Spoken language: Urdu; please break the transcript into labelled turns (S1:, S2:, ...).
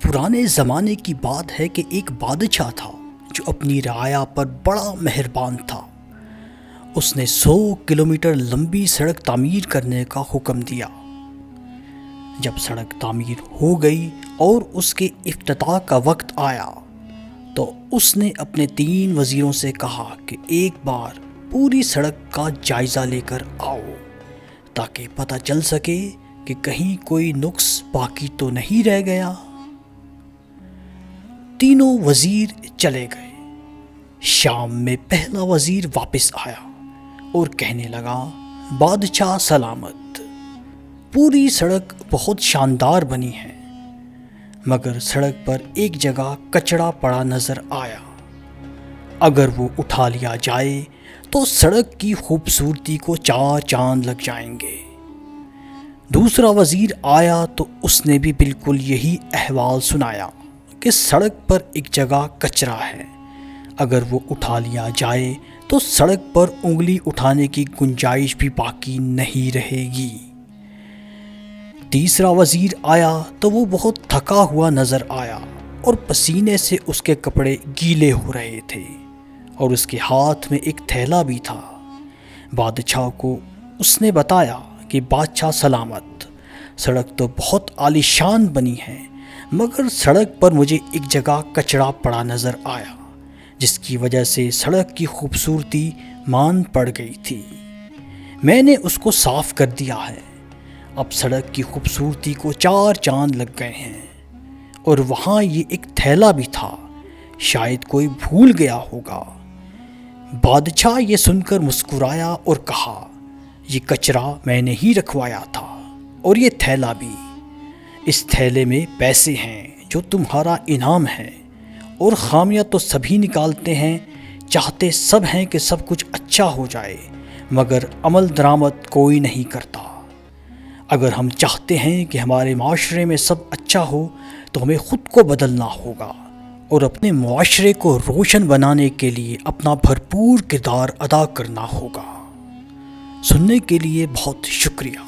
S1: پرانے زمانے کی بات ہے کہ ایک بادشاہ تھا جو اپنی رعایا پر بڑا مہربان تھا۔ اس نے 100 کلومیٹر لمبی سڑک تعمیر کرنے کا حکم دیا۔ جب سڑک تعمیر ہو گئی اور اس کے افتتاح کا وقت آیا تو اس نے اپنے 3 وزیروں سے کہا کہ ایک بار پوری سڑک کا جائزہ لے کر آؤ تاکہ پتہ چل سکے کہ کہیں کوئی نقص باقی تو نہیں رہ گیا۔ تینوں وزیر چلے گئے۔ شام میں پہلا وزیر واپس آیا اور کہنے لگا، بادشاہ سلامت، پوری سڑک بہت شاندار بنی ہے، مگر سڑک پر ایک جگہ کچرا پڑا نظر آیا۔ اگر وہ اٹھا لیا جائے تو سڑک کی خوبصورتی کو 4 چاند لگ جائیں گے۔ دوسرا وزیر آیا تو اس نے بھی بالکل یہی احوال سنایا کہ سڑک پر ایک جگہ کچرا ہے، اگر وہ اٹھا لیا جائے تو سڑک پر انگلی اٹھانے کی گنجائش بھی باقی نہیں رہے گی۔ تیسرا وزیر آیا تو وہ بہت تھکا ہوا نظر آیا اور پسینے سے اس کے کپڑے گیلے ہو رہے تھے اور اس کے ہاتھ میں ایک تھیلا بھی تھا۔ بادشاہ کو اس نے بتایا کہ بادشاہ سلامت، سڑک تو بہت عالیشان بنی ہے، مگر سڑک پر مجھے ایک جگہ کچرا پڑا نظر آیا جس کی وجہ سے سڑک کی خوبصورتی مان پڑ گئی تھی۔ میں نے اس کو صاف کر دیا ہے، اب سڑک کی خوبصورتی کو 4 چاند لگ گئے ہیں۔ اور وہاں یہ ایک تھیلا بھی تھا، شاید کوئی بھول گیا ہوگا۔ بادشاہ یہ سن کر مسکرایا اور کہا، یہ کچرا میں نے ہی رکھوایا تھا اور یہ تھیلا بھی۔ اس تھیلے میں پیسے ہیں جو تمہارا انعام ہے، اور خامیاں تو سبھی نکالتے ہیں، چاہتے سب ہیں کہ سب کچھ اچھا ہو جائے، مگر عمل درآمد کوئی نہیں کرتا۔ اگر ہم چاہتے ہیں کہ ہمارے معاشرے میں سب اچھا ہو تو ہمیں خود کو بدلنا ہوگا اور اپنے معاشرے کو روشن بنانے کے لیے اپنا بھرپور کردار ادا کرنا ہوگا۔ سننے کے لیے بہت شکریہ۔